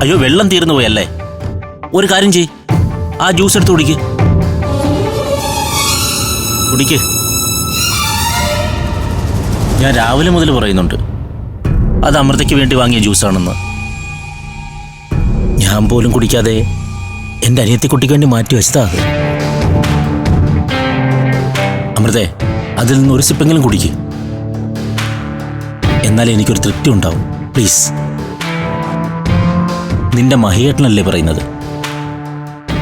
അയ്യോ, വെള്ളം തീർന്നു പോയല്ലേ? ഒരു കാര്യം ചെയ്, ആ ജ്യൂസ് എടുത്ത് കുടിക്ക്. ഞാൻ രാവിലെ മുതൽ പറയുന്നുണ്ട്, അത് അമൃതയ്ക്ക് വേണ്ടി വാങ്ങിയ ജ്യൂസാണെന്ന്. ഞാൻ പോലും കുടിക്കാതെ എൻ്റെ അനിയത്തിക്കുട്ടിക്ക് വേണ്ടി മാറ്റി വെച്ചതാ അത്. അമൃതേ, അതിൽ നിന്ന് ഒരു സിപ്പെങ്കിലും കുടിക്ക്. എന്നാലേ എനിക്കൊരു തൃപ്തി ഉണ്ടാവും. പ്ലീസ്. നിന്റെ മഹിയേട്ടനല്ലേ പറയുന്നത്,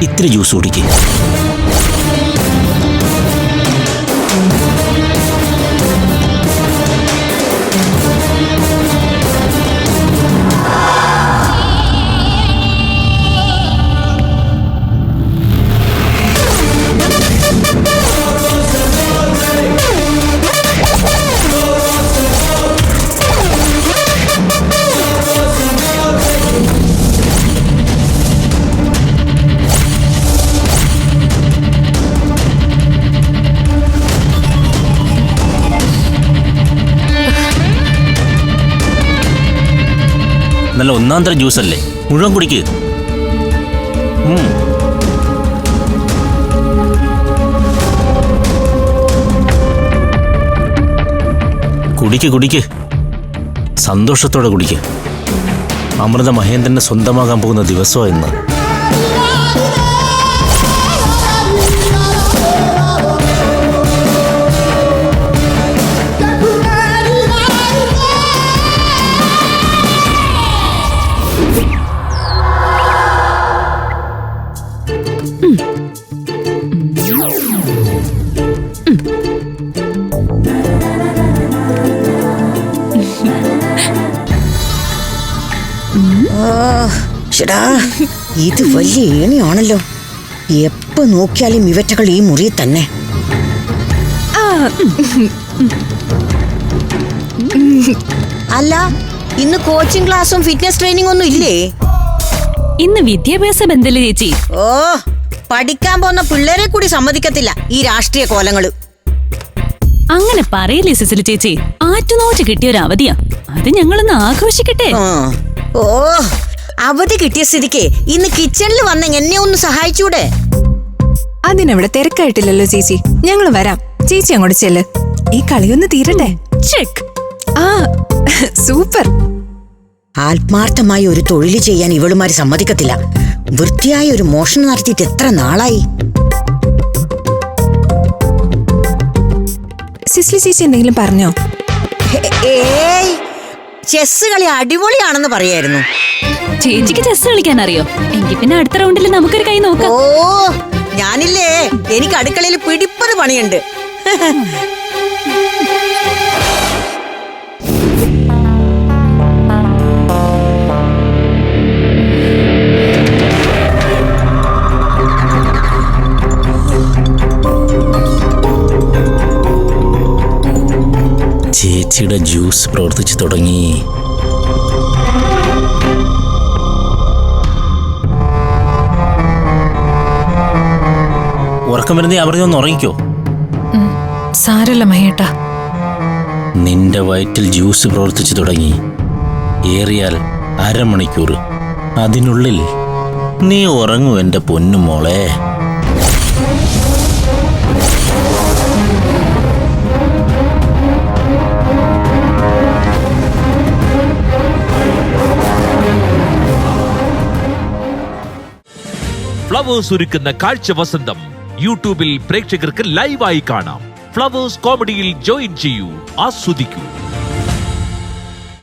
ഇത്തിരി ജ്യൂസ് കുടിക്ക്. നല്ല ഒന്നാം തരം ജ്യൂസല്ലേ, മുഴുവൻ കുടിക്ക്. കുടിക്ക്, സന്തോഷത്തോടെ കുടിക്ക്. അമൃത മഹേന്ദ്രനെ സ്വന്തമാകാൻ പോകുന്ന ദിവസമാണ് ഇന്ന്. ഇത് വലിയ ഏണിയാണല്ലോ. എപ്പോ നോക്കിയാലും ഇവറ്റകൾ ഈ മുറിയിൽ തന്നെ. അല്ല, ഇന്ന് കോച്ചിങ് ക്ലാസ്സും ഫിറ്റ്നസ് ട്രെയിനിങ് ഒന്നും ഇല്ലേ? ഇന്ന് വിദ്യാഭ്യാസ ബന്ധല്ലേ ചേച്ചി? ഓ, പഠിക്കാൻ പോകുന്ന പിള്ളേരെ കൂടി സമ്മതിക്കത്തില്ല ഈ രാഷ്ട്രീയ കോലങ്ങള്. അങ്ങനെ പറയില്ലേ സിസിലി ചേച്ചി, ആറ്റുനോറ്റ് കിട്ടിയ ഒരു അവധിയാ, അത് ഞങ്ങളൊന്ന് ആഘോഷിക്കട്ടെ. ഓ, അവധി കിട്ടിയ സ്ഥിതിക്ക് ഇന്ന് കിച്ചണിൽ വന്ന എന്നെ ഒന്ന് സഹായിച്ചൂടെ? അതിനവിടെ തിരക്കായിട്ടില്ലല്ലോ ചേച്ചി, ഞങ്ങൾ വരാം. ചേച്ചി അങ്ങോട്ട് ചെല്ല്, ഈ കളിയൊന്ന് തീരട്ടെ. ചെക്ക്. ആ, സൂപ്പർ. ആത്മാർത്ഥമായി ഒരു തൊഴിൽ ചെയ്യാൻ ഇവളുമാര് സമ്മതിക്കത്തില്ല. വൃത്തിയായ ഒരു മോഷണം നടത്തിയിട്ട് എത്ര നാളായി? സിസ്ലി ചേച്ചി എന്തെങ്കിലും പറഞ്ഞോ? ഏയ്, ചെസ് കളി അടിപൊളിയാണെന്ന് പറയായിരുന്നു. ചേച്ചിക്ക് ചെസ് കളിക്കാൻ അറിയോ? എങ്കിൽ പിന്നെ അടുത്ത റൗണ്ടിൽ നമുക്കൊരു കൈ നോക്കാം. ഓ, ഞാനില്ലേ, എനിക്ക് അടുക്കളയിൽ പിടിപ്പത് പണിയുണ്ട്. ചേച്ചിയുടെ ജ്യൂസ് പ്രവർത്തിച്ചു തുടങ്ങി. ഉറക്കം വരുന്നേ, അവരുടെ ഒന്ന് ഉറങ്ങിക്കോ. സാരല്ല മഹേട്ടാ. നിന്റെ വയറ്റിൽ ജ്യൂസ് പ്രവർത്തിച്ചു തുടങ്ങി. ഏറിയാൽ അരമണിക്കൂർ, അതിനുള്ളിൽ നീ ഉറങ്ങൂ എൻ്റെ പൊന്നുമോളെ. ഫ്ലവേഴ്സ് ഒരുക്കുന്ന കാഴ്ച വസന്തം യൂട്യൂബിൽ പ്രേക്ഷകർക്ക് ലൈവായി കാണാം. ഫ്ലവേഴ്സ് കോമഡിയിൽ ജോയിൻ ചെയ്യൂ, ആസ്വദിക്കൂ.